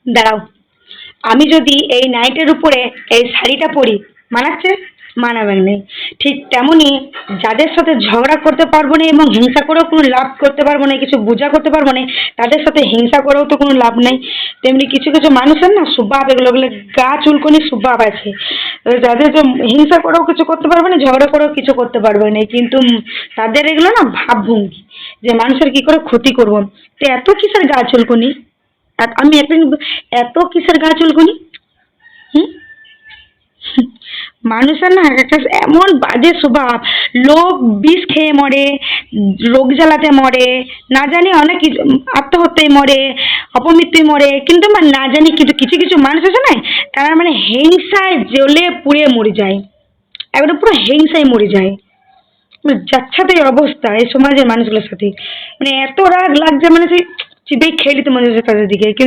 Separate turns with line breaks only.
দাঁড়াও, আমি যদি এই নাইটের উপরে এই শাড়িটা পরি, মানাচ্ছে? মানাবে নেই। ঠিক তেমনই যাদের সাথে ঝগড়া করতে পারবো না এবং হিংসা করেও কোনো লাভ করতে পারবো না, কিছু বোঝা করতে পারবো না, তাদের সাথে হিংসা করেও তো কোনো লাভ নেই। তেমনি কিছু কিছু মানুষের না স্বভাব, এগুলো বলে গা চুলকনি স্বভাব আছে। যাদের তো হিংসা করেও কিছু করতে পারবে না, ঝগড়া করেও কিছু করতে পারবে না, কিন্তু তাদের এগুলো না ভাবভঙ্গি, যে মানুষের কি করে ক্ষতি করবো। তো এত কিসের গা চুলকনি? আমি একটা এত কিসের গা চুলকনি? হুম? মানুষের না একটা এমন বাজে স্বভাব, লোক বিষ খেয়ে মরে, রোগ জ্বালাতে মরে, না জানি অনেক কিছু, আত্মহত্যায় মরে, অপমৃত্যুয় মরে, কিন্তু আমার না জানি কিছু কিছু কিছু মানুষ আছে না, তারা মানে হিংসায় জ্বলে পুড়ে মরে যায়, একদম পুরো হিংসায় মরে যায়। মানে যাচ্ছাতে অবস্থা এই সমাজের মানুষগুলোর সাথে, মানে এত রাগ লাগছে, মানে সেই চিবিয়ে খেয়ে নিতে মনে হচ্ছে তাদের দিকে। কিন্তু